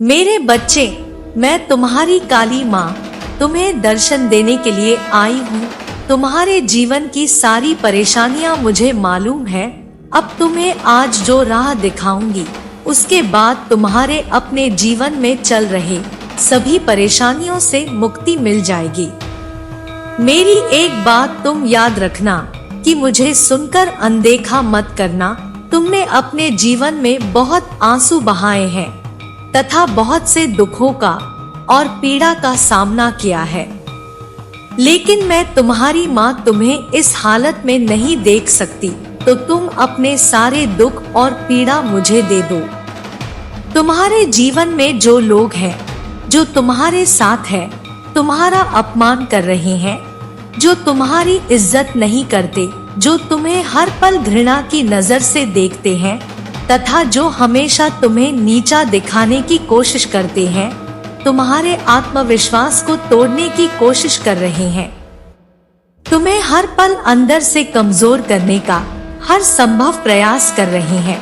मेरे बच्चे, मैं तुम्हारी काली माँ तुम्हें दर्शन देने के लिए आई हूँ। तुम्हारे जीवन की सारी परेशानियाँ मुझे मालूम है। अब तुम्हें आज जो राह दिखाऊंगी उसके बाद तुम्हारे अपने जीवन में चल रहे सभी परेशानियों से मुक्ति मिल जाएगी। मेरी एक बात तुम याद रखना कि मुझे सुनकर अनदेखा मत करना। तुमने अपने जीवन में बहुत आंसू बहाए हैं तथा बहुत से दुखों का और पीड़ा का सामना किया है, लेकिन मैं तुम्हारी माँ तुम्हें इस हालत में नहीं देख सकती, तो तुम अपने सारे दुख और पीड़ा मुझे दे दो। तुम्हारे जीवन में जो लोग हैं जो तुम्हारे साथ हैं, तुम्हारा अपमान कर रहे हैं, जो तुम्हारी इज्जत नहीं करते, जो तुम्हें हर पल घृणा की नजर से देखते हैं तथा जो हमेशा तुम्हें नीचा दिखाने की कोशिश करते हैं, तुम्हारे आत्मविश्वास को तोड़ने की कोशिश कर रहे हैं, तुम्हें हर पल अंदर से कमजोर करने का हर संभव प्रयास कर रहे हैं।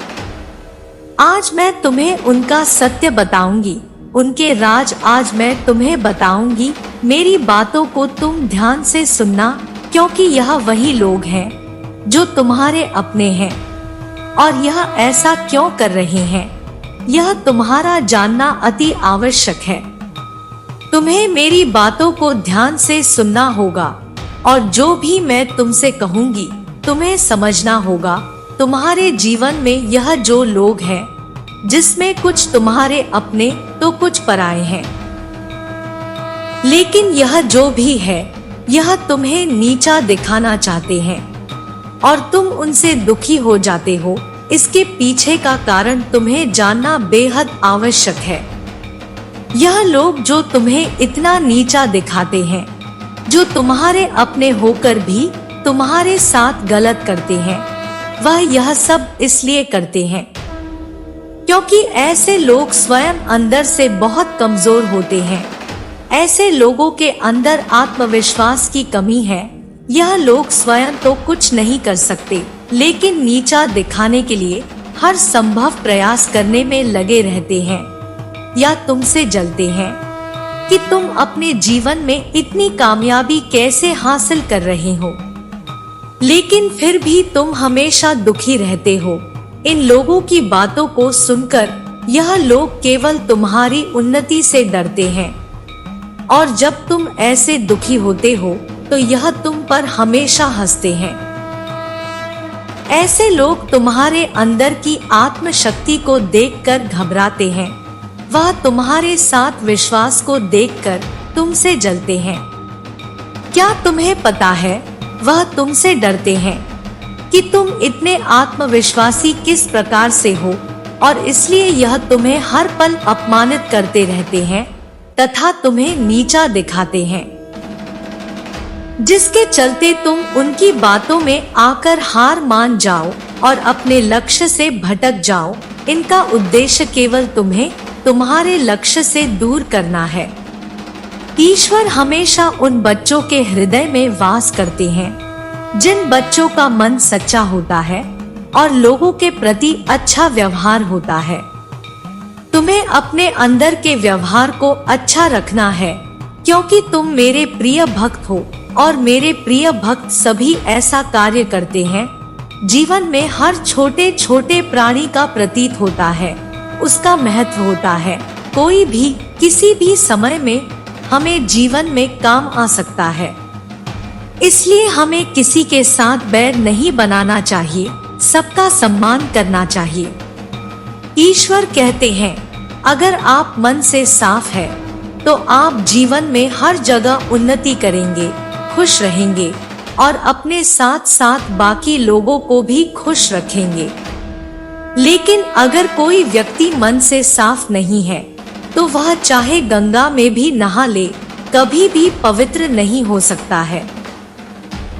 आज मैं तुम्हें उनका सत्य बताऊंगी, उनके राज आज मैं तुम्हें बताऊंगी। मेरी बातों को तुम ध्यान से सुनना, क्योंकि यह वही लोग हैं जो तुम्हारे अपने हैं और यह ऐसा क्यों कर रहे हैं, यह तुम्हारा जानना अति आवश्यक है। तुम्हें मेरी बातों को ध्यान से सुनना होगा और जो भी मैं तुमसे कहूंगी तुम्हें समझना होगा। तुम्हारे जीवन में यह जो लोग हैं, जिसमें कुछ तुम्हारे अपने तो कुछ पराए हैं, लेकिन यह जो भी है यह तुम्हें नीचा दिखाना चाहते हैं और तुम उनसे दुखी हो जाते हो। इसके पीछे का कारण तुम्हें जानना बेहद आवश्यक है। यह लोग जो तुम्हें इतना नीचा दिखाते हैं, जो तुम्हारे अपने होकर भी तुम्हारे साथ गलत करते हैं, वह यह सब इसलिए करते हैं क्योंकि ऐसे लोग स्वयं अंदर से बहुत कमजोर होते हैं। ऐसे लोगों के अंदर आत्मविश्वास की कमी है। यह लोग स्वयं तो कुछ नहीं कर सकते, लेकिन नीचा दिखाने के लिए हर संभव प्रयास करने में लगे रहते हैं या तुमसे जलते हैं कि तुम अपने जीवन में इतनी कामयाबी कैसे हासिल कर रहे हो, लेकिन फिर भी तुम हमेशा दुखी रहते हो। इन लोगों की बातों को सुनकर यह लोग केवल तुम्हारी उन्नति से डरते हैं और जब तुम ऐसे दुखी होते हो तो यह तुम पर हमेशा हंसते हैं। ऐसे लोग तुम्हारे अंदर की आत्म शक्ति को देखकर घबराते हैं। वह तुम्हारे साथ विश्वास को देखकर तुमसे जलते हैं। क्या तुम्हें पता है, वह तुमसे डरते हैं कि तुम इतने आत्मविश्वासी किस प्रकार से हो और इसलिए यह तुम्हें हर पल अपमानित करते रहते हैं तथा तुम्हें नीचा दिखाते हैं, जिसके चलते तुम उनकी बातों में आकर हार मान जाओ और अपने लक्ष्य से भटक जाओ। इनका उद्देश्य केवल तुम्हें तुम्हारे लक्ष्य से दूर करना है। ईश्वर हमेशा उन बच्चों के हृदय में वास करते हैं जिन बच्चों का मन सच्चा होता है और लोगों के प्रति अच्छा व्यवहार होता है। तुम्हें अपने अंदर के व्यवहार को अच्छा रखना है, क्योंकि तुम मेरे प्रिय भक्त हो और मेरे प्रिय भक्त सभी ऐसा कार्य करते हैं। जीवन में हर छोटे छोटे प्राणी का प्रतीत होता है, उसका महत्व होता है। कोई भी किसी भी समय में हमें जीवन में काम आ सकता है, इसलिए हमें किसी के साथ बैर नहीं बनाना चाहिए, सबका सम्मान करना चाहिए। ईश्वर कहते हैं, अगर आप मन से साफ है तो आप जीवन में हर जगह उन्नति करेंगे, खुश रहेंगे और अपने साथ साथ बाकी लोगों को भी खुश रखेंगे। लेकिन अगर कोई व्यक्ति मन से साफ नहीं है तो वह चाहे गंगा में भी नहा ले, कभी भी पवित्र नहीं हो सकता है।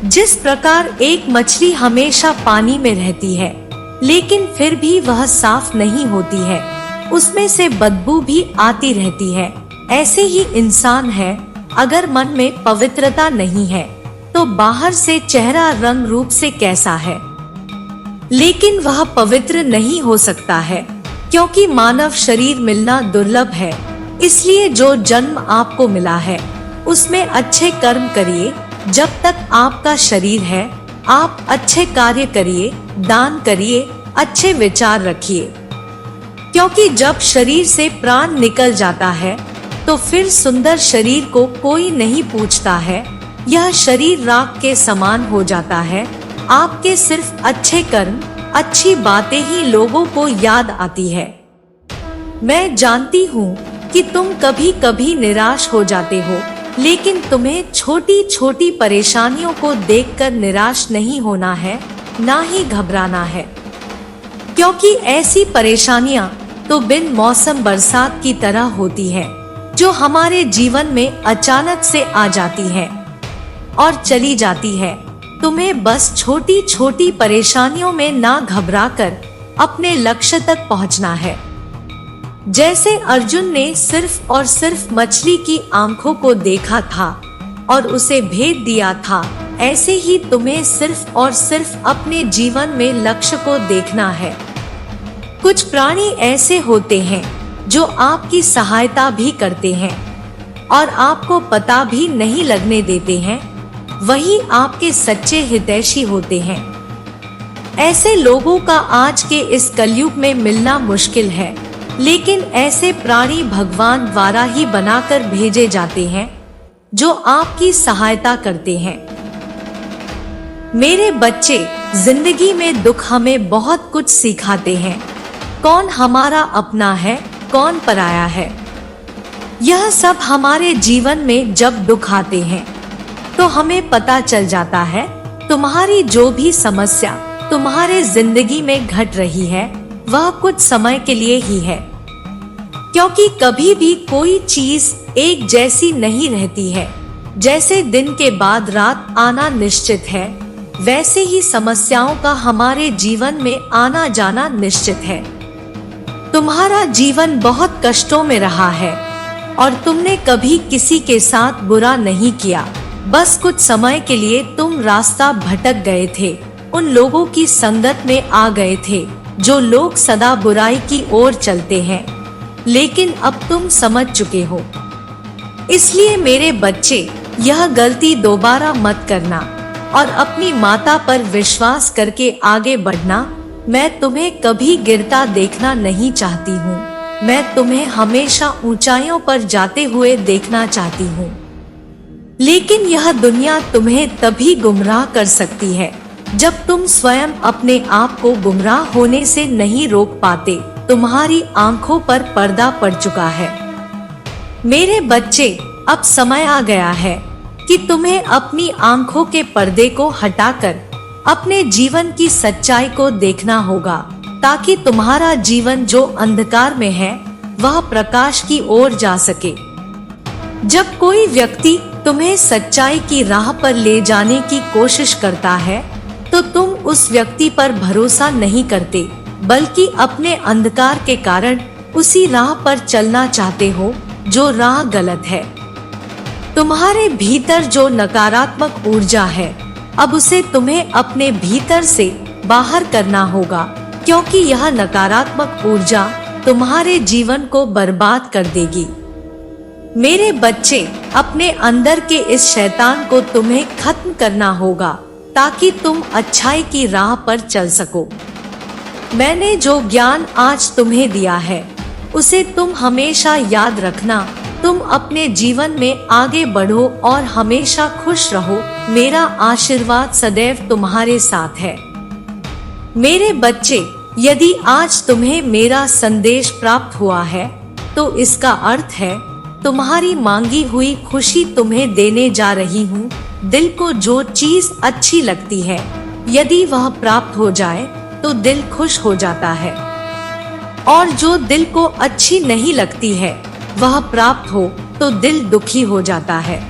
जिस प्रकार एक मछली हमेशा पानी में रहती है लेकिन फिर भी वह साफ नहीं होती है, उसमें से बदबू भी आती रहती है, ऐसे ही इंसान है। अगर मन में पवित्रता नहीं है तो बाहर से चेहरा रंग रूप से कैसा है, लेकिन वह पवित्र नहीं हो सकता है। क्योंकि मानव शरीर मिलना दुर्लभ है, इसलिए जो जन्म आपको मिला है उसमें अच्छे कर्म करिए। जब तक आपका शरीर है आप अच्छे कार्य करिए, दान करिए, अच्छे विचार रखिए। क्योंकि जब शरीर से प्राण निकल जाता है तो फिर सुंदर शरीर को कोई नहीं पूछता है। यह शरीर राख के समान हो जाता है। आपके सिर्फ अच्छे कर्म, अच्छी बातें ही लोगों को याद आती है। मैं जानती हूँ कि तुम कभी कभी निराश हो जाते हो, लेकिन तुम्हें छोटी छोटी परेशानियों को देखकर निराश नहीं होना है, ना ही घबराना है। क्योंकि ऐसी परेशानियां तो बिन मौसम बरसात की तरह होती है, जो हमारे जीवन में अचानक से आ जाती है और चली जाती है। तुम्हें बस छोटी छोटी परेशानियों में ना घबराकर अपने लक्ष्य तक पहुंचना है। जैसे अर्जुन ने सिर्फ और सिर्फ मछली की आंखों को देखा था और उसे भेद दिया था, ऐसे ही तुम्हें सिर्फ और सिर्फ अपने जीवन में लक्ष्य को देखना है। कुछ प्राणी ऐसे होते हैं जो आपकी सहायता भी करते हैं और आपको पता भी नहीं लगने देते हैं, वही आपके सच्चे हितैषी होते हैं। ऐसे लोगों का आज के इस कलयुग में मिलना मुश्किल है, लेकिन ऐसे प्राणी भगवान द्वारा ही बनाकर भेजे जाते हैं जो आपकी सहायता करते हैं। मेरे बच्चे, जिंदगी में दुख हमें बहुत कुछ सिखाते हैं। कौन हमारा अपना है, कौन पराया है, यह सब हमारे जीवन में जब दुख आते हैं तो हमें पता चल जाता है तुम्हारी जो भी समस्या तुम्हारे जिंदगी में घट रही है वह कुछ समय के लिए ही है। क्योंकि कभी भी कोई चीज एक जैसी नहीं रहती है। जैसे दिन के बाद रात आना निश्चित है, वैसे ही समस्याओं का हमारे जीवन में आना जाना निश्चित है। तुम्हारा जीवन बहुत कष्टों में रहा है और तुमने कभी किसी के साथ बुरा नहीं किया। बस कुछ समय के लिए तुम रास्ता भटक गए थे, उन लोगों की संगत में आ गए थे जो लोग सदा बुराई की ओर चलते हैं, लेकिन अब तुम समझ चुके हो। इसलिए मेरे बच्चे, यह गलती दोबारा मत करना और अपनी माता पर विश्वास करके आगे बढ़ना। मैं तुम्हें कभी गिरता देखना नहीं चाहती हूँ। मैं तुम्हें हमेशा ऊंचाइयों पर जाते हुए देखना चाहती हूँ। लेकिन यह दुनिया तुम्हें तभी गुमराह कर सकती है जब तुम स्वयं अपने आप को गुमराह होने से नहीं रोक पाते। तुम्हारी आंखों पर पर्दा पड़ चुका है। मेरे बच्चे, अब समय आ गया है कि तुम्हें अपनी आंखों के पर्दे को हटाकर अपने जीवन की सच्चाई को देखना होगा, ताकि तुम्हारा जीवन जो अंधकार में है वह प्रकाश की ओर जा सके। जब कोई व्यक्ति तुम्हें सच्चाई की राह पर ले जाने की कोशिश करता है तो तुम उस व्यक्ति पर भरोसा नहीं करते, बल्कि अपने अंधकार के कारण उसी राह पर चलना चाहते हो जो राह गलत है। तुम्हारे भीतर जो नकारात्मक ऊर्जा है, अब उसे तुम्हें अपने भीतर से बाहर करना होगा, क्योंकि यह नकारात्मक ऊर्जा तुम्हारे जीवन को बर्बाद कर देगी। मेरे बच्चे, अपने अंदर के इस शैतान को तुम्हें खत्म करना होगा, ताकि तुम अच्छाई की राह पर चल सको। मैंने जो ज्ञान आज तुम्हें दिया है उसे तुम हमेशा याद रखना। तुम अपने जीवन में आगे बढ़ो और हमेशा खुश रहो। मेरा आशीर्वाद सदैव तुम्हारे साथ है। मेरे बच्चे, यदि आज तुम्हें मेरा संदेश प्राप्त हुआ है तो इसका अर्थ है तुम्हारी मांगी हुई खुशी तुम्हें देने जा रही हूँ। दिल को जो चीज अच्छी लगती है, यदि वह प्राप्त हो जाए तो दिल खुश हो जाता है, और जो दिल को अच्छी नहीं लगती है वह प्राप्त हो तो दिल दुखी हो जाता है।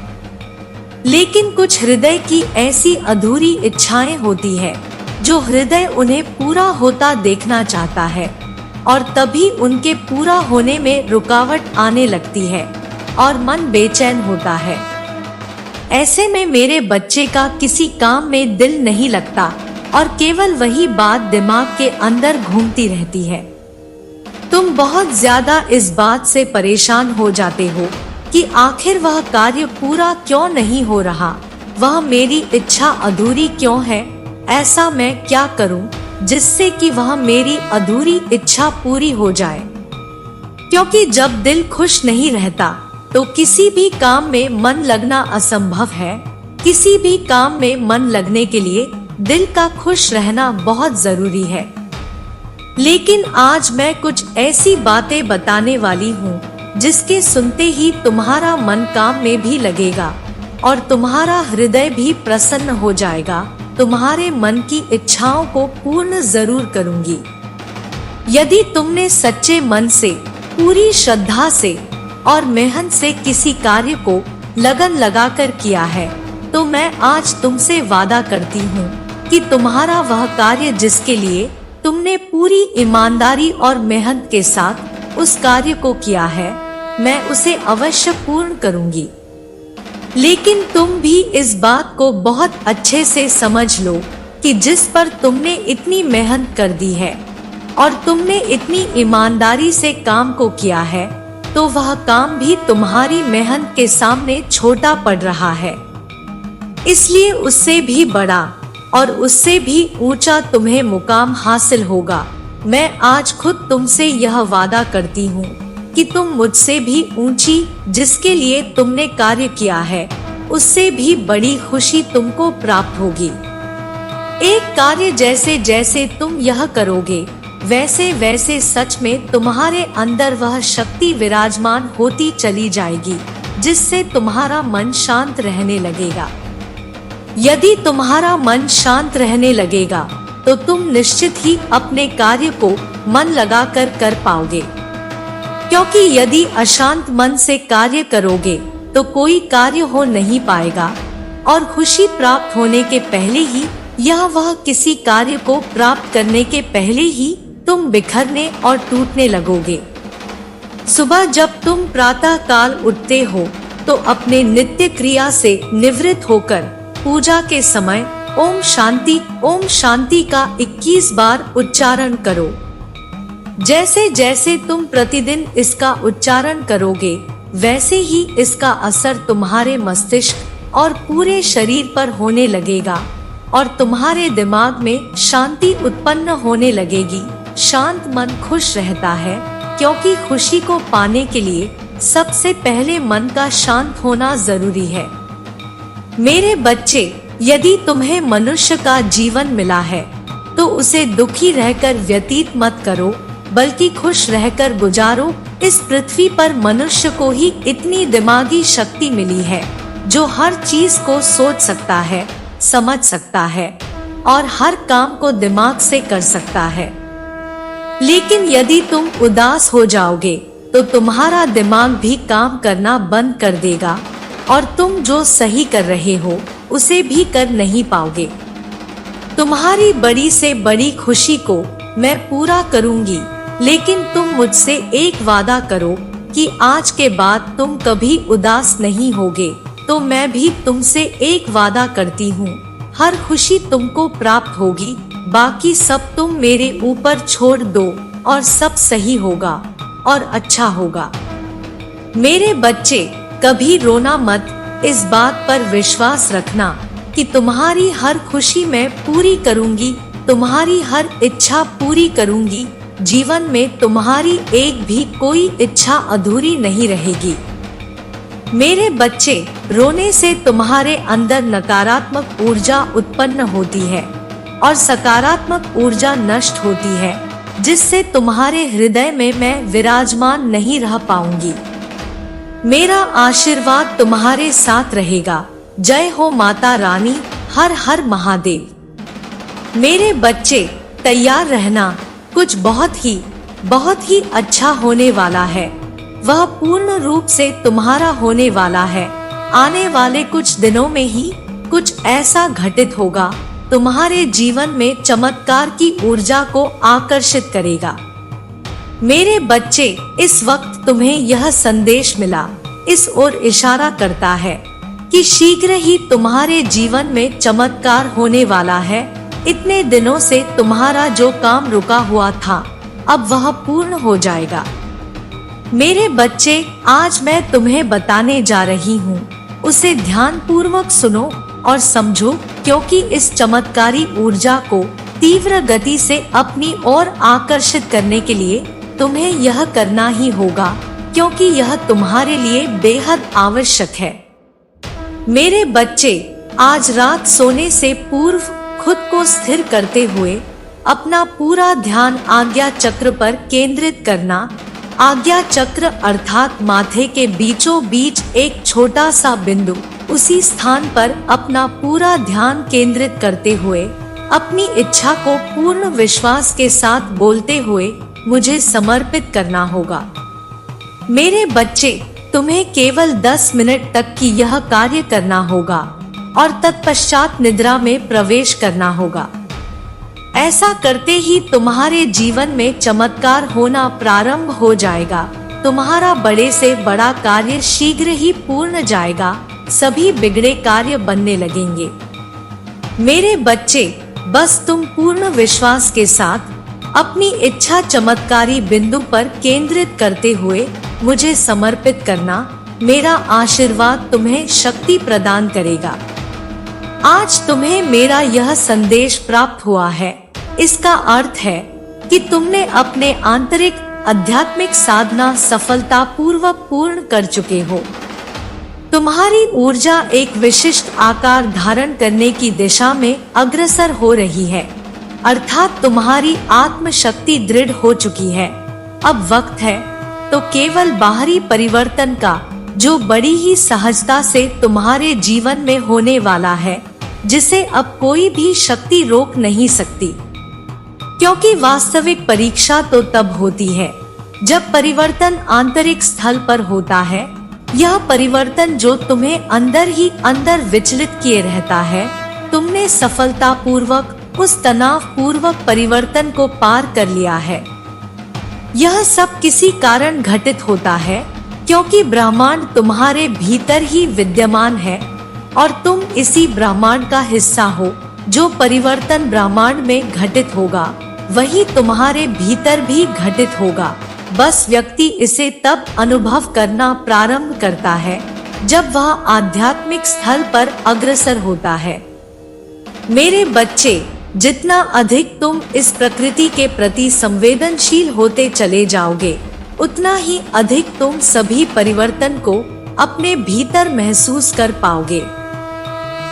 लेकिन कुछ हृदय की ऐसी अधूरी इच्छाएं होती है जो हृदय उन्हें पूरा होता देखना चाहता है, और तभी उनके पूरा होने में रुकावट आने लगती है और मन बेचैन होता है। ऐसे में मेरे बच्चे का किसी काम में दिल नहीं लगता और केवल वही बात दिमाग के अंदर घूमती रहती है। तुम बहुत ज्यादा इस बात से परेशान हो जाते हो कि आखिर वह कार्य पूरा क्यों नहीं हो रहा, वह मेरी इच्छा अधूरी क्यों है, ऐसा मैं क्या करूं जिससे कि वह मेरी अधूरी इच्छा पूरी हो जाए। क्योंकि जब दिल खुश नहीं रहता तो किसी भी काम में मन लगना असंभव है। किसी भी काम में मन लगने के लिए दिल का खुश रहना बहुत जरूरी है। लेकिन आज मैं कुछ ऐसी बातें बताने वाली हूँ जिसके सुनते ही तुम्हारा मन काम में भी लगेगा और तुम्हारा हृदय भी प्रसन्न हो जाएगा। तुम्हारे मन की इच्छाओं को पूर्ण जरूर करूंगी। यदि तुमने सच्चे मन से, पूरी श्रद्धा से और मेहनत से किसी कार्य को लगन लगाकर किया है तो मैं आज तुमसे वादा करती हूँ कि तुम्हारा वह कार्य जिसके लिए तुमने पूरी ईमानदारी और मेहनत के साथ उस कार्य को किया है, मैं उसे अवश्य पूर्ण करूंगी। लेकिन तुम भी इस बात को बहुत अच्छे से समझ लो कि जिस पर तुमने इतनी मेहनत कर दी है और तुमने इतनी ईमानदारी से काम को किया है, तो वह काम भी तुम्हारी मेहनत के सामने छोटा पड़ रहा है। इसलिए उससे भी बड़ा और उससे भी ऊंचा तुम्हें मुकाम हासिल होगा। मैं आज खुद तुमसे यह वादा करती हूँ कि तुम मुझसे भी ऊंची, जिसके लिए तुमने कार्य किया है, उससे भी बड़ी खुशी तुमको प्राप्त होगी। एक कार्य जैसे जैसे तुम यह करोगे वैसे वैसे सच में तुम्हारे अंदर वह शक्ति विराजमान होती चली जाएगी जिससे तुम्हारा मन शांत रहने लगेगा। यदि तुम्हारा मन शांत रहने लगेगा तो तुम निश्चित ही अपने कार्य को मन लगाकर कर पाओगे। क्योंकि यदि अशांत मन से कार्य करोगे तो कोई कार्य हो नहीं पाएगा और खुशी प्राप्त होने के पहले ही या वह किसी कार्य को प्राप्त करने के पहले ही तुम बिखरने और टूटने लगोगे। सुबह जब तुम प्रातः काल उठते हो तो अपने नित्य क्रिया से निवृत्त होकर पूजा के समय ओम शांति का 21 बार उच्चारण करो। जैसे जैसे तुम प्रतिदिन इसका उच्चारण करोगे वैसे ही इसका असर तुम्हारे मस्तिष्क और पूरे शरीर पर होने लगेगा और तुम्हारे दिमाग में शांति उत्पन्न होने लगेगी। शांत मन खुश रहता है क्योंकि खुशी को पाने के लिए सबसे पहले मन का शांत होना जरूरी है। मेरे बच्चे, यदि तुम्हें मनुष्य का जीवन मिला है तो उसे दुखी रहकर व्यतीत मत करो, बल्कि खुश रहकर गुजारो। इस पृथ्वी पर मनुष्य को ही इतनी दिमागी शक्ति मिली है जो हर चीज को सोच सकता है, समझ सकता है और हर काम को दिमाग से कर सकता है। लेकिन यदि तुम उदास हो जाओगे तो तुम्हारा दिमाग भी काम करना बंद कर देगा और तुम जो सही कर रहे हो उसे भी कर नहीं पाओगे। तुम्हारी बड़ी से बड़ी खुशी को मैं पूरा करूंगी, लेकिन तुम मुझसे एक वादा करो कि आज के बाद तुम कभी उदास नहीं होगे। तो मैं भी तुमसे एक वादा करती हूँ, हर खुशी तुमको प्राप्त होगी। बाकी सब तुम मेरे ऊपर छोड़ दो और सब सही होगा और अच्छा होगा। मेरे बच्चे, कभी रोना मत। इस बात पर विश्वास रखना कि तुम्हारी हर खुशी मैं पूरी करूंगी, तुम्हारी हर इच्छा पूरी करूंगी। जीवन में तुम्हारी एक भी कोई इच्छा अधूरी नहीं रहेगी। मेरे बच्चे, रोने से तुम्हारे अंदर नकारात्मक ऊर्जा उत्पन्न होती है और सकारात्मक ऊर्जा नष्ट होती है, जिससे तुम्हारे हृदय में मैं विराजमान नहीं रह पाऊंगी। मेरा आशीर्वाद तुम्हारे साथ रहेगा। जय हो माता रानी। हर हर महादेव। मेरे बच्चे, तैयार रहना, कुछ बहुत ही अच्छा होने वाला है। वह पूर्ण रूप से तुम्हारा होने वाला है। आने वाले कुछ दिनों में ही कुछ ऐसा घटित होगा, तुम्हारे जीवन में चमत्कार की ऊर्जा को आकर्षित करेगा। मेरे बच्चे, इस वक्त तुम्हें यह संदेश मिला, इस ओर इशारा करता है कि शीघ्र ही तुम्हारे जीवन में चमत्कार होने वाला है। इतने दिनों से तुम्हारा जो काम रुका हुआ था, अब वह पूर्ण हो जाएगा। मेरे बच्चे, आज मैं तुम्हें बताने जा रही हूँ, उसे ध्यान पूर्वक सुनो और समझो, क्योंकि इस चमत्कारी ऊर्जा को तीव्र गति से अपनी ओर आकर्षित करने के लिए तुम्हें यह करना ही होगा, क्योंकि यह तुम्हारे लिए बेहद आवश्यक है। मेरे बच्चे, आज रात सोने से पूर्व खुद को स्थिर करते हुए अपना पूरा ध्यान आज्ञा चक्र पर केंद्रित करना। आज्ञा चक्र अर्थात माथे के बीचों बीच एक छोटा सा बिंदु, उसी स्थान पर अपना पूरा ध्यान केंद्रित करते हुए अपनी इच्छा को पूर्ण विश्वास के साथ बोलते हुए मुझे समर्पित करना होगा। मेरे बच्चे, तुम्हें केवल 10 मिनट तक की यह कार्य करना होगा और तत्पश्चात निद्रा में प्रवेश करना होगा। ऐसा करते ही तुम्हारे जीवन में चमत्कार होना प्रारंभ हो जाएगा। तुम्हारा बड़े से बड़ा कार्य शीघ्र ही पूर्ण जाएगा, सभी बिगड़े कार्य बनने लगेंगे। मेरे बच्चे, बस तुम पूर्ण विश्वास के साथ अपनी इच्छा चमत्कारी बिंदु पर केंद्रित करते हुए मुझे समर्पित करना। मेरा आशीर्वाद तुम्हें शक्ति प्रदान करेगा। आज तुम्हें मेरा यह संदेश प्राप्त हुआ है। इसका अर्थ है कि तुमने अपने आंतरिक आध्यात्मिक साधना सफलतापूर्वक पूर्ण कर चुके हो। तुम्हारी ऊर्जा एक विशिष्ट आकार धारण करने की दिशा में अग्रसर हो रही है, अर्थात तुम्हारी आत्म शक्ति दृढ़ हो चुकी है। अब वक्त है तो केवल बाहरी परिवर्तन का, जो बड़ी ही सहजता से तुम्हारे जीवन में होने वाला है, जिसे अब कोई भी शक्ति रोक नहीं सकती। क्योंकि वास्तविक परीक्षा तो तब होती है जब परिवर्तन आंतरिक स्थल पर होता है। यह परिवर्तन जो तुम्हें अंदर ही अंदर विचलित किए रहता है, तुमने सफलतापूर्वक उस तनावपूर्वक परिवर्तन को पार कर लिया है। यह सब किसी कारण घटित होता है, क्योंकि ब्रह्मांड तुम्हारे भीतर ही विद्यमान है और तुम इसी ब्रह्मांड का हिस्सा हो। जो परिवर्तन ब्रह्मांड में घटित होगा वही तुम्हारे भीतर भी घटित होगा। बस व्यक्ति इसे तब अनुभव करना प्रारंभ करता है जब वह आध्यात्मिक स्थल पर अग्रसर होता है। मेरे बच्चे, जितना अधिक तुम इस प्रकृति के प्रति संवेदनशील होते चले जाओगे, उतना ही अधिक तुम सभी परिवर्तन को अपने भीतर महसूस कर पाओगे।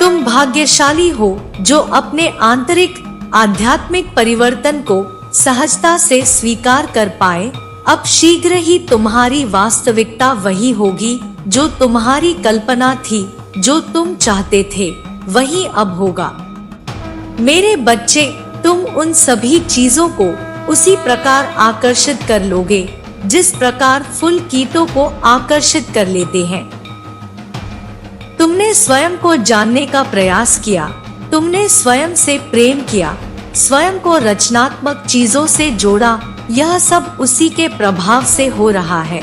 तुम भाग्यशाली हो जो अपने आंतरिक आध्यात्मिक परिवर्तन को सहजता से स्वीकार कर पाए। अब शीघ्र ही तुम्हारी वास्तविकता वही होगी जो तुम्हारी कल्पना थी। जो तुम चाहते थे वही अब होगा। मेरे बच्चे, तुम उन सभी चीजों को उसी प्रकार आकर्षित कर लोगे जिस प्रकार फूल कीटों को आकर्षित कर लेते हैं। तुमने स्वयं को जानने का प्रयास किया, तुमने स्वयं से प्रेम किया, स्वयं को रचनात्मक चीजों से जोड़ा। यह सब उसी के प्रभाव से हो रहा है।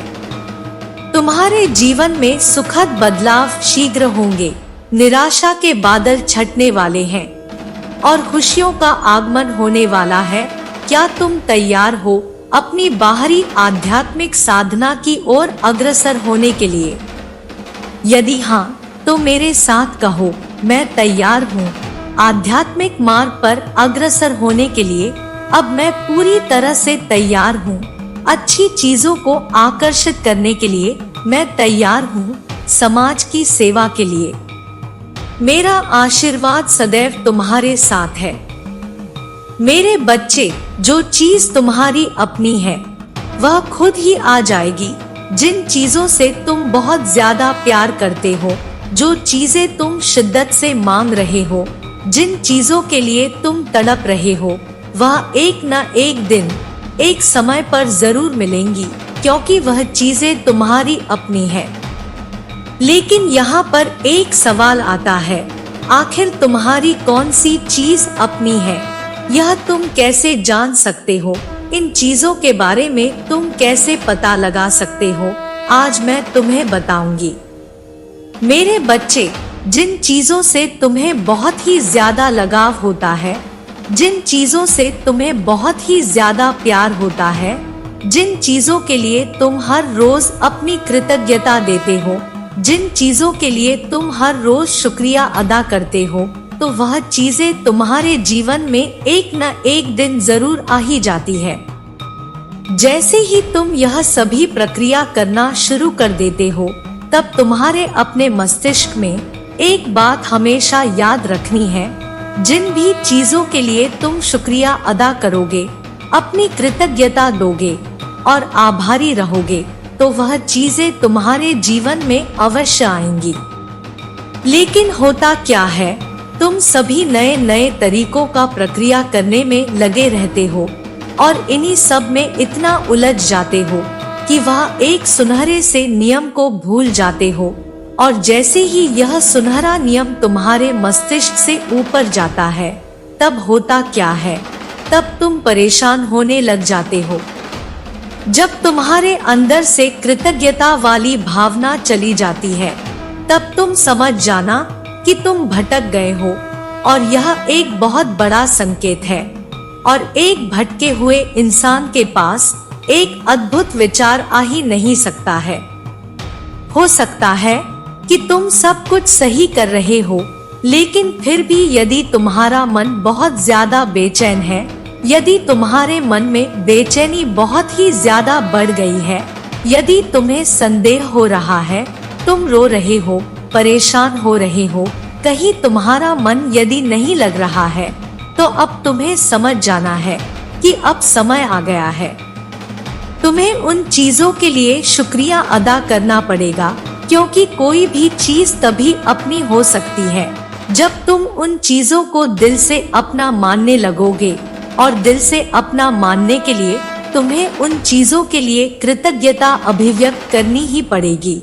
तुम्हारे जीवन में सुखद बदलाव शीघ्र होंगे। निराशा के बादल छटने वाले हैं और खुशियों का आगमन होने वाला है। क्या तुम तैयार हो अपनी बाहरी आध्यात्मिक साधना की ओर अग्रसर होने के लिए? यदि हाँ, तो मेरे साथ कहो, मैं तैयार हूँ। आध्यात्मिक मार्ग पर अग्रसर होने के लिए अब मैं पूरी तरह से तैयार हूँ। अच्छी चीजों को आकर्षित करने के लिए मैं तैयार हूँ। समाज की सेवा के लिए मेरा आशीर्वाद सदैव तुम्हारे साथ है। मेरे बच्चे, जो चीज तुम्हारी अपनी है वह खुद ही आ जाएगी। जिन चीजों से तुम बहुत ज्यादा प्यार करते हो, जो चीजें तुम शिद्दत से मांग रहे हो, जिन चीजों के लिए तुम तड़प रहे हो, वह एक न एक दिन एक समय पर जरूर मिलेंगी, क्योंकि वह चीजें तुम्हारी अपनी है। लेकिन यहाँ पर एक सवाल आता है, आखिर तुम्हारी कौन सी चीज अपनी है? यह तुम कैसे जान सकते हो? इन चीजों के बारे में तुम कैसे पता लगा सकते हो? आज मैं तुम्हें बताऊंगी। मेरे बच्चे, जिन चीजों से तुम्हें बहुत ही ज्यादा लगाव होता है, जिन चीजों से तुम्हें बहुत ही ज्यादा प्यार होता है, जिन चीजों के लिए तुम हर रोज अपनी कृतज्ञता देते हो, जिन चीजों के लिए तुम हर रोज शुक्रिया अदा करते हो, तो वह चीजें तुम्हारे जीवन में एक न एक दिन जरूर आ ही जाती है। जैसे ही तुम यह सभी प्रक्रिया करना शुरू कर देते हो, तब तुम्हारे अपने मस्तिष्क में एक बात हमेशा याद रखनी है, जिन भी चीजों के लिए तुम शुक्रिया अदा करोगे, अपनी कृतज्ञता दोगे और आभारी रहोगे, तो वह चीजें तुम्हारे जीवन में अवश्य आएंगी। लेकिन होता क्या है, तुम सभी नए नए तरीकों का प्रक्रिया करने में लगे रहते हो और इन्हीं सब में इतना उलझ जाते हो कि वह एक सुनहरे से नियम को भूल जाते हो, और जैसे ही यह सुनहरा नियम तुम्हारे मस्तिष्क से ऊपर जाता है, तब होता क्या है, तब तुम परेशान होने लग जाते हो। जब तुम्हारे अंदर से कृतज्ञता वाली भावना चली जाती है, तब तुम समझ जाना कि तुम भटक गए हो, और यह एक बहुत बड़ा संकेत है। और एक भटके हुए इंसान के पास एक अद्भुत विचार आ ही नहीं सकता है। हो सकता है कि तुम सब कुछ सही कर रहे हो, लेकिन फिर भी यदि तुम्हारा मन बहुत ज्यादा बेचैन है, यदि तुम्हारे मन में बेचैनी बहुत ही ज्यादा बढ़ गई है, यदि तुम्हें संदेह हो रहा है, तुम रो रहे हो, परेशान हो रहे हो, कहीं तुम्हारा मन यदि नहीं लग रहा है, तो अब तुम्हें समझ जाना है कि अब समय आ गया है। तुम्हें उन चीजों के लिए शुक्रिया अदा करना पड़ेगा, क्योंकि कोई भी चीज तभी अपनी हो सकती है जब तुम उन चीजों को दिल से अपना मानने लगोगे, और दिल से अपना मानने के लिए तुम्हें उन चीजों के लिए कृतज्ञता अभिव्यक्त करनी ही पड़ेगी।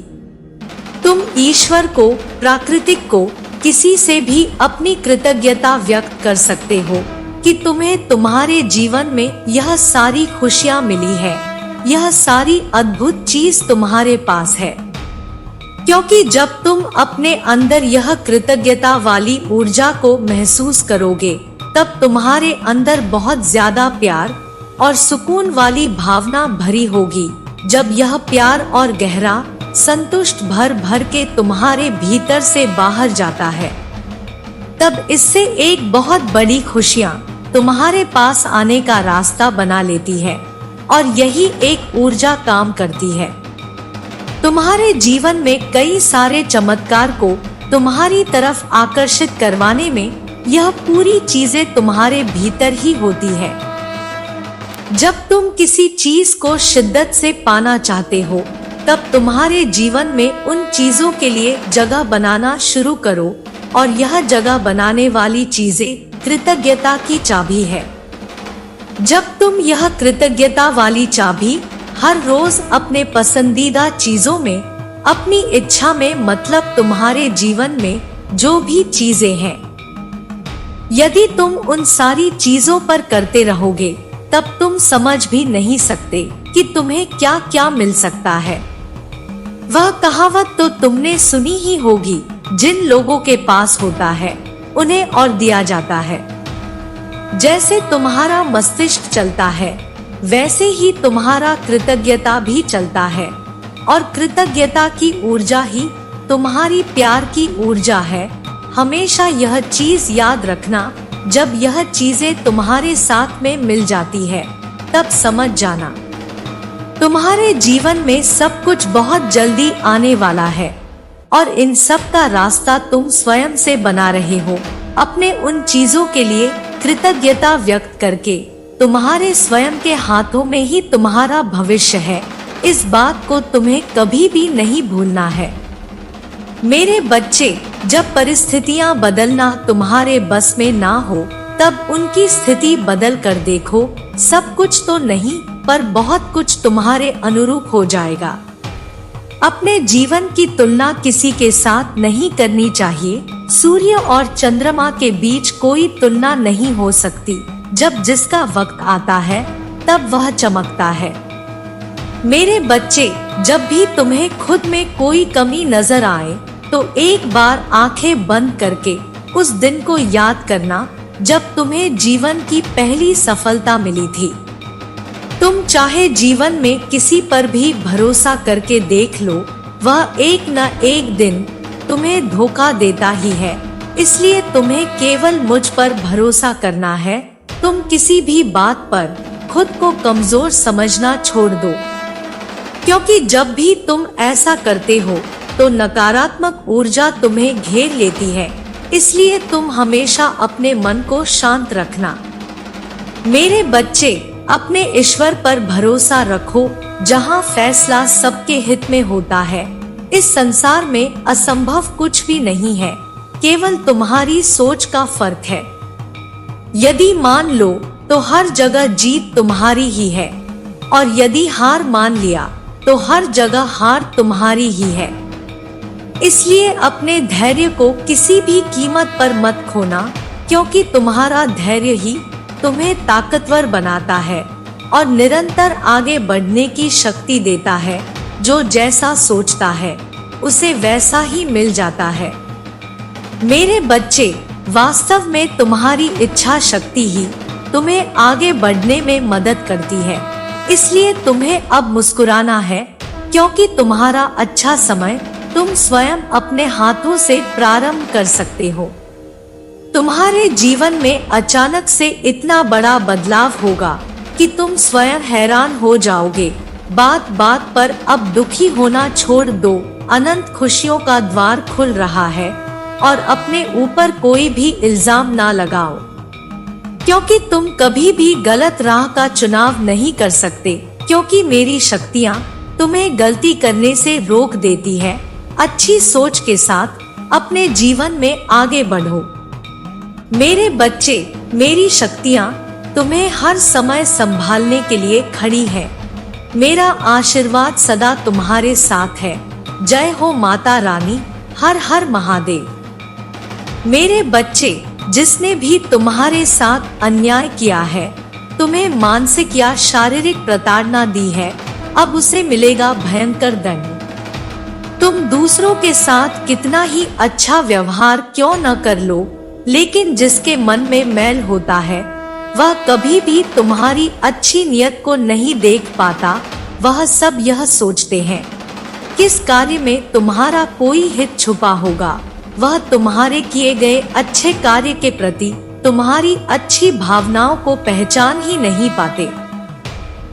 तुम ईश्वर को, प्राकृतिक को, किसी से भी अपनी कृतज्ञता व्यक्त कर सकते हो कि तुम्हें तुम्हारे जीवन में यह सारी खुशियां मिली है, यह सारी अद्भुत चीज तुम्हारे पास है। क्योंकि जब तुम अपने अंदर यह कृतज्ञता वाली ऊर्जा को महसूस करोगे, तब तुम्हारे अंदर बहुत ज्यादा प्यार और सुकून वाली भावना भरी होगी। जब यह प्यार और गहरा संतुष्ट भर भर के तुम्हारे भीतर से बाहर जाता है, तब इससे एक बहुत बड़ी खुशियां तुम्हारे पास आने का रास्ता बना लेती है, और यही एक ऊर्जा काम करती है। तुम्हारे जीवन में कई सारे चमत्कार को तुम्हारी तरफ आकर्षित करवाने में यह पूरी चीजें तुम्हारे भीतर ही होती है। जब तुम किसी चीज को शिद्दत से पाना चाहते हो, तब तुम्हारे जीवन में उन चीजों के लिए जगह बनाना शुरू करो, और यह जगह बनाने वाली चीजें कृतज्ञता की चाबी है। जब तुम यह कृतज्ञता वाली चाबी हर रोज अपने पसंदीदा चीजों में, अपनी इच्छा में, मतलब तुम्हारे जीवन में जो भी चीजें हैं, यदि तुम उन सारी चीजों पर करते रहोगे, तब तुम समझ भी नहीं सकते कि तुम्हें क्या क्या मिल सकता है। वह कहावत तो तुमने सुनी ही होगी, जिन लोगों के पास होता है उन्हें और दिया जाता है। जैसे तुम्हारा मस्तिष्क चलता है, वैसे ही तुम्हारा कृतज्ञता भी चलता है, और कृतज्ञता की ऊर्जा ही तुम्हारी प्यार की ऊर्जा है। हमेशा यह चीज याद रखना, जब यह चीजें तुम्हारे साथ में मिल जाती है, तब समझ जाना तुम्हारे जीवन में सब कुछ बहुत जल्दी आने वाला है, और इन सब का रास्ता तुम स्वयं से बना रहे हो, अपने उन चीजों के लिए कृतज्ञता व्यक्त करके। तुम्हारे स्वयं के हाथों में ही तुम्हारा भविष्य है, इस बात को तुम्हें कभी भी नहीं भूलना है। मेरे बच्चे, जब परिस्थितियां बदलना तुम्हारे बस में ना हो, तब उनकी स्थिति बदल कर देखो। सब कुछ तो नहीं, पर बहुत कुछ तुम्हारे अनुरूप हो जाएगा। अपने जीवन की तुलना किसी के साथ नहीं करनी चाहिए। सूर्य और चंद्रमा के बीच कोई तुलना नहीं हो सकती। जब जिसका वक्त आता है, तब वह चमकता है। मेरे बच्चे, जब भी तुम्हें खुद में कोई कमी नजर आए, तो एक बार आंखें बंद करके उस दिन को याद करना, जब तुम्हें जीवन की पहली सफलता मिली थी। तुम चाहे जीवन में किसी पर भी भरोसा करके देख लो, वह एक न एक दिन तुम्हें धोखा देता ही है। इसलिए तुम्हें केवल मुझ पर भरोसा करना है। तुम किसी भी बात पर खुद को कमजोर समझना छोड़ दो, क्योंकि जब भी तुम ऐसा करते हो तो नकारात्मक ऊर्जा तुम्हें घेर लेती है। इसलिए तुम हमेशा अपने मन को शांत रखना। मेरे बच्चे, अपने ईश्वर पर भरोसा रखो, जहाँ फैसला सबके हित में होता है। इस संसार में असंभव कुछ भी नहीं है, केवल तुम्हारी सोच का फर्क है। यदि मान लो तो हर जगह जीत तुम्हारी ही है, और यदि हार मान लिया तो हर जगह हार तुम्हारी ही है। इसलिए अपने धैर्य को किसी भी कीमत पर मत खोना, क्योंकि तुम्हारा धैर्य ही तुम्हें ताकतवर बनाता है और निरंतर आगे बढ़ने की शक्ति देता है। जो जैसा सोचता है उसे वैसा ही मिल जाता है। मेरे बच्चे, वास्तव में तुम्हारी इच्छा शक्ति ही तुम्हें आगे बढ़ने में मदद करती है। इसलिए तुम्हें अब मुस्कुराना है, क्योंकि तुम्हारा अच्छा समय तुम स्वयं अपने हाथों से प्रारंभ कर सकते हो। तुम्हारे जीवन में अचानक से इतना बड़ा बदलाव होगा कि तुम स्वयं हैरान हो जाओगे। बात बात पर अब दुखी होना छोड़ दो। अनंत खुशियों का द्वार खुल रहा है, और अपने ऊपर कोई भी इल्जाम ना लगाओ, क्योंकि तुम कभी भी गलत राह का चुनाव नहीं कर सकते, क्योंकि मेरी शक्तियाँ तुम्हें गलती करने से रोक देती है। अच्छी सोच के साथ अपने जीवन में आगे बढ़ो। मेरे बच्चे, मेरी शक्तियाँ तुम्हें हर समय संभालने के लिए खड़ी है। मेरा आशीर्वाद सदा तुम्हारे साथ है। जय हो माता रानी। हर हर महादेव। मेरे बच्चे, जिसने भी तुम्हारे साथ अन्याय किया है, तुम्हें मानसिक या शारीरिक प्रताड़ना दी है, अब उसे मिलेगा भयंकर दंड। तुम दूसरों के साथ कितना ही अच्छा व्यवहार क्यों न कर लो, लेकिन जिसके मन में मैल होता है वह कभी भी तुम्हारी अच्छी नियत को नहीं देख पाता। वह सब यह सोचते हैं किस कार्य में तुम्हारा कोई हित छुपा होगा। वह तुम्हारे किए गए अच्छे कार्य के प्रति तुम्हारी अच्छी भावनाओं को पहचान ही नहीं पाते।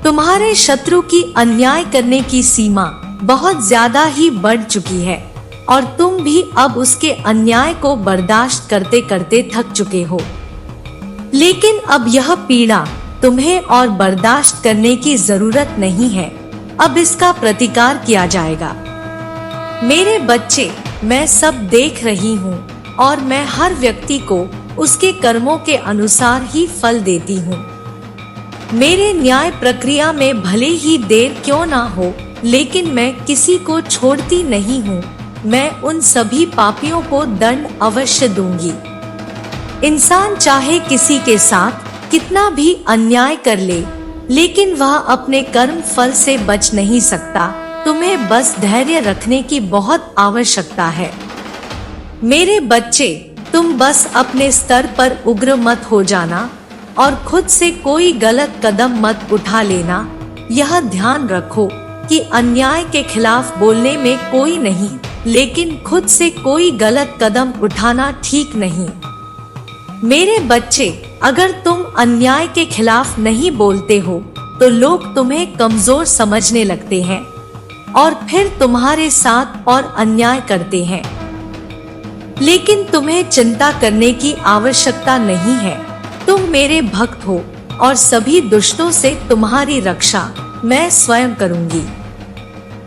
तुम्हारे शत्रु की अन्याय करने की सीमा बहुत ज्यादा ही बढ़ चुकी है, और तुम भी अब उसके अन्याय को बर्दाश्त करते करते थक चुके हो। लेकिन अब यह पीड़ा तुम्हें और बर्दाश्त करने की जरूरत नहीं है। अब इसका प्रतिकार किया जाएगा। मेरे बच्चे, मैं सब देख रही हूँ, और मैं हर व्यक्ति को उसके कर्मों के अनुसार ही फल देती हूँ। मेरे न्याय प्रक्रिया में भले ही देर क्यों ना हो, लेकिन मैं किसी को छोड़ती नहीं हूँ। मैं उन सभी पापियों को दंड अवश्य दूंगी। इंसान चाहे किसी के साथ कितना भी अन्याय कर ले, लेकिन वह अपने कर्म फल से बच नहीं सकता। तुम्हें बस धैर्य रखने की बहुत आवश्यकता है। मेरे बच्चे, तुम बस अपने स्तर पर उग्र मत हो जाना, और खुद से कोई गलत कदम मत उठा लेना। यह ध्यान रखो कि अन्याय के खिलाफ बोलने में कोई नहीं, लेकिन खुद से कोई गलत कदम उठाना ठीक नहीं। मेरे बच्चे, अगर तुम अन्याय के खिलाफ नहीं बोलते हो तो लोग तुम्हें कमजोर समझने लगते हैं, और फिर तुम्हारे साथ और अन्याय करते हैं। लेकिन तुम्हें चिंता करने की आवश्यकता नहीं है। तुम मेरे भक्त हो, और सभी दुष्टों से तुम्हारी रक्षा मैं स्वयं करूंगी।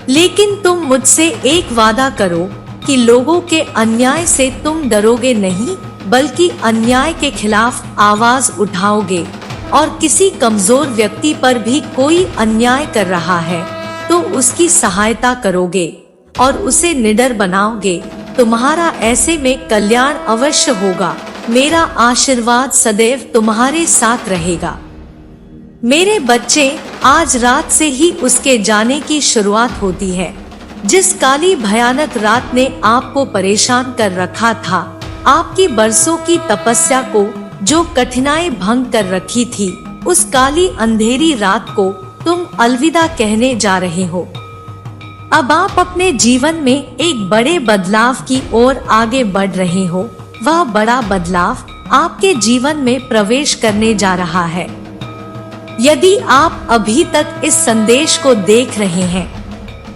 लेकिन तुम मुझसे एक वादा करो कि लोगों के अन्याय से तुम डरोगे नहीं, बल्कि अन्याय के खिलाफ आवाज उठाओगे, और किसी कमजोर व्यक्ति पर भी कोई अन्याय कर रहा है तो उसकी सहायता करोगे और उसे निडर बनाओगे। तुम्हारा ऐसे में कल्याण अवश्य होगा। मेरा आशीर्वाद सदैव तुम्हारे साथ रहेगा। मेरे बच्चे, आज रात से ही उसके जाने की शुरुआत होती है। जिस काली भयानक रात ने आपको परेशान कर रखा था, आपकी बरसों की तपस्या को जो कठिनाई भंग कर रखी थी, उस काली अंधेरी रात को तुम अलविदा कहने जा रहे हो। अब आप अपने जीवन में एक बड़े बदलाव की ओर आगे बढ़ रहे हो। वह बड़ा बदलाव आपके जीवन में प्रवेश करने जा रहा है। यदि आप अभी तक इस संदेश को देख रहे हैं,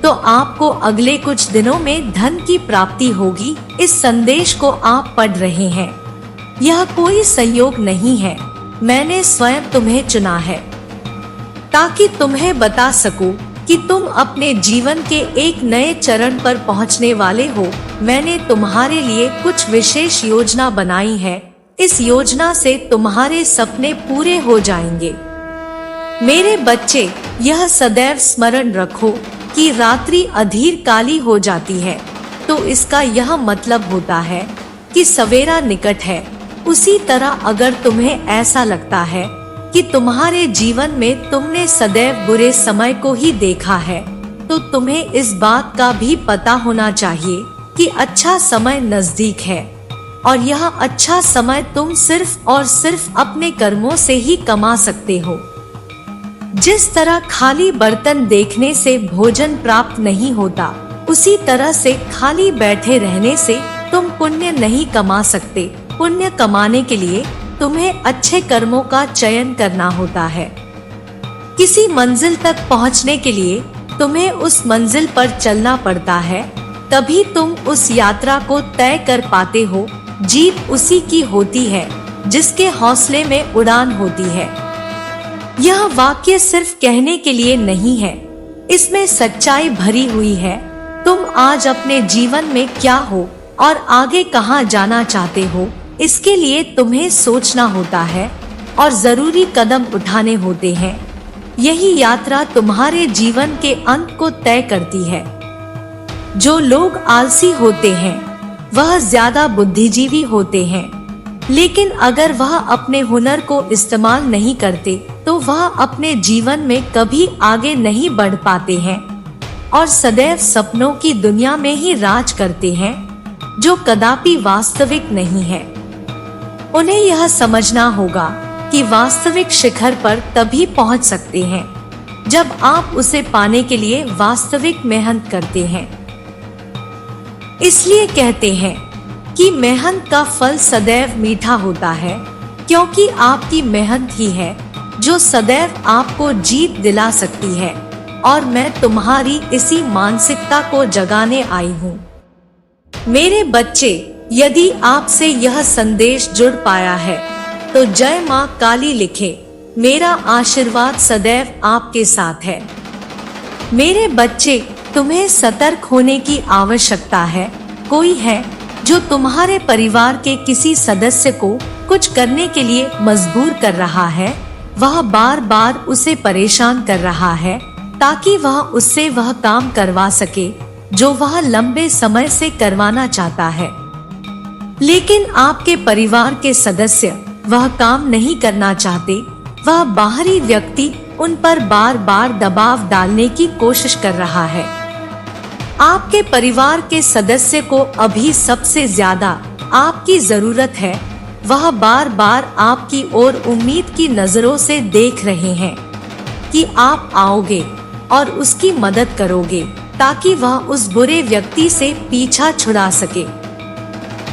तो आपको अगले कुछ दिनों में धन की प्राप्ति होगी। इस संदेश को आप पढ़ रहे हैं, यह कोई संयोग नहीं है। मैंने स्वयं तुम्हें चुना है ताकि तुम्हें बता सकूं कि तुम अपने जीवन के एक नए चरण पर पहुंचने वाले हो। मैंने तुम्हारे लिए कुछ विशेष योजना बनाई है। इस योजना से तुम्हारे सपने पूरे हो जाएंगे। मेरे बच्चे, यह सदैव स्मरण रखो कि रात्रि अधीर काली हो जाती है, तो इसका यह मतलब होता है कि सवेरा निकट है। उसी तरह अगर तुम्हें ऐसा लगता है कि तुम्हारे जीवन में तुमने सदैव बुरे समय को ही देखा है, तो तुम्हें इस बात का भी पता होना चाहिए कि अच्छा समय नजदीक है, और यह अच्छा समय तुम सिर्फ और सिर्फ अपने कर्मों से ही कमा सकते हो। जिस तरह खाली बर्तन देखने से भोजन प्राप्त नहीं होता, उसी तरह से खाली बैठे रहने से तुम पुण्य नहीं कमा सकते। पुण्य कमाने के लिए तुम्हें अच्छे कर्मों का चयन करना होता है। किसी मंजिल तक पहुंचने के लिए तुम्हें उस मंजिल पर चलना पड़ता है, तभी तुम उस यात्रा को तय कर पाते हो। जीत उसी की होती है जिसके हौसले में उड़ान होती है। यह वाक्य सिर्फ कहने के लिए नहीं है, इसमें सच्चाई भरी हुई है। तुम आज अपने जीवन में क्या हो और आगे कहां जाना चाहते हो, इसके लिए तुम्हें सोचना होता है और जरूरी कदम उठाने होते हैं। यही यात्रा तुम्हारे जीवन के अंत को तय करती है। जो लोग आलसी होते हैं, वह ज्यादा बुद्धिजीवी होते हैं, लेकिन अगर वह अपने हुनर को इस्तेमाल नहीं करते, तो वह अपने जीवन में कभी आगे नहीं बढ़ पाते हैं और सदैव सपनों की दुनिया में ही राज करते हैं, जो कदापि वास्तविक नहीं है। उन्हें यह समझना होगा कि वास्तविक शिखर पर तभी पहुंच सकते हैं जब आप उसे पाने के लिए वास्तविक मेहनत करते हैं। इसलिए कहते हैं कि मेहनत का फल सदैव मीठा होता है, क्योंकि आपकी मेहनत ही है जो सदैव आपको जीत दिला सकती है। और मैं तुम्हारी इसी मानसिकता को जगाने आई हूँ। मेरे बच्चे, यदि आपसे यह संदेश जुड़ पाया है, तो जय मां काली लिखे। मेरा आशीर्वाद सदैव आपके साथ है। मेरे बच्चे, तुम्हें सतर्क होने की आवश्यकता है। कोई है जो तुम्हारे परिवार के किसी सदस्य को कुछ करने के लिए मजबूर कर रहा है। वह बार बार उसे परेशान कर रहा है ताकि वह उससे वह काम करवा सके जो वह लंबे समय से करवाना चाहता है। लेकिन आपके परिवार के सदस्य वह काम नहीं करना चाहते। वह बाहरी व्यक्ति उन पर बार बार दबाव डालने की कोशिश कर रहा है। आपके परिवार के सदस्य को अभी सबसे ज्यादा आपकी जरूरत है। वह बार बार आपकी ओर उम्मीद की नजरों से देख रहे हैं कि आप आओगे और उसकी मदद करोगे ताकि वह उस बुरे व्यक्ति से पीछा छुड़ा सके।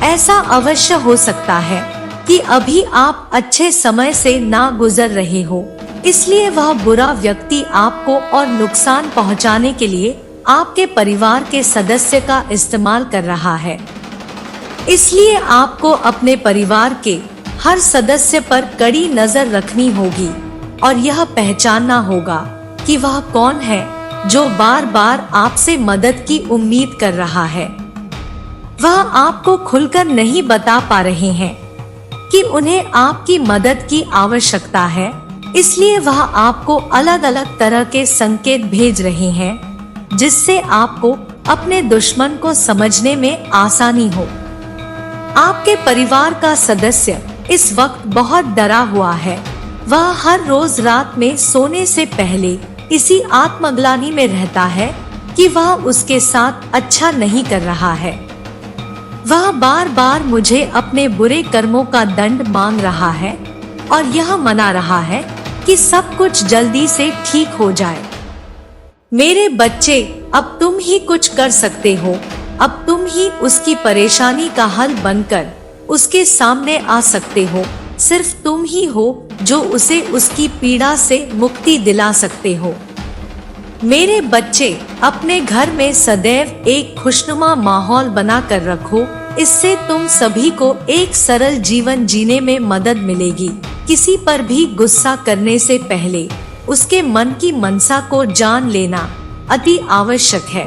ऐसा अवश्य हो सकता है कि अभी आप अच्छे समय से ना गुजर रहे हो, इसलिए वह बुरा व्यक्ति आपको और नुकसान पहुंचाने के लिए आपके परिवार के सदस्य का इस्तेमाल कर रहा है। इसलिए आपको अपने परिवार के हर सदस्य पर कड़ी नजर रखनी होगी और यह पहचानना होगा कि वह कौन है जो बार बार आपसे मदद की उम्मीद कर रहा है। वह आपको खुलकर नहीं बता पा रहे हैं कि उन्हें आपकी मदद की आवश्यकता है, इसलिए वह आपको अलग अलग तरह के संकेत भेज रहे हैं जिससे आपको अपने दुश्मन को समझने में आसानी हो। आपके परिवार का सदस्य इस वक्त बहुत डरा हुआ है। वह हर रोज रात में सोने से पहले इसी आत्मग्लानि में रहता है कि वह उसके साथ अच्छा नहीं कर रहा है। वह बार बार मुझे अपने बुरे कर्मों का दंड मांग रहा है और यह मना रहा है कि सब कुछ जल्दी से ठीक हो जाए। मेरे बच्चे, अब तुम ही कुछ कर सकते हो। अब तुम ही उसकी परेशानी का हल बनकर उसके सामने आ सकते हो। सिर्फ तुम ही हो जो उसे उसकी पीड़ा से मुक्ति दिला सकते हो। मेरे बच्चे, अपने घर में सदैव एक खुशनुमा माहौल बनाकर रखो। इससे तुम सभी को एक सरल जीवन जीने में मदद मिलेगी। किसी पर भी गुस्सा करने से पहले उसके मन की मनसा को जान लेना अति आवश्यक है।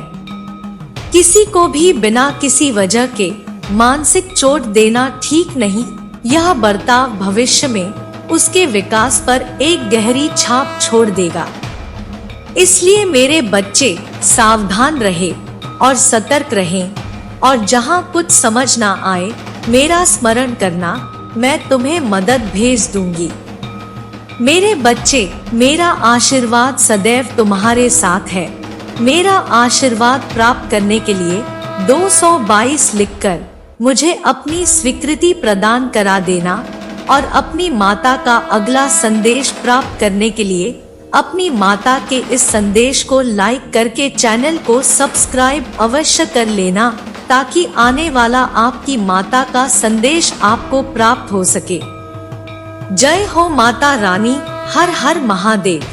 किसी को भी बिना किसी वजह के मानसिक चोट देना ठीक नहीं। यह बर्ताव भविष्य में उसके विकास पर एक गहरी छाप छोड़ देगा। इसलिए मेरे बच्चे, सावधान रहे और सतर्क रहें, और जहां कुछ समझ ना आए मेरा स्मरण करना, मैं तुम्हें मदद भेज दूंगी। मेरे बच्चे, मेरा आशीर्वाद सदैव तुम्हारे साथ है। मेरा आशीर्वाद प्राप्त करने के लिए 222 लिखकर मुझे अपनी स्वीकृति प्रदान करा देना, और अपनी माता का अगला संदेश प्राप्त करने के लिए अपनी माता के इस संदेश को लाइक करके चैनल को सब्सक्राइब अवश्य कर लेना, ताकि आने वाला आपकी माता का संदेश आपको प्राप्त हो सके। जय हो माता रानी। हर हर महादेव।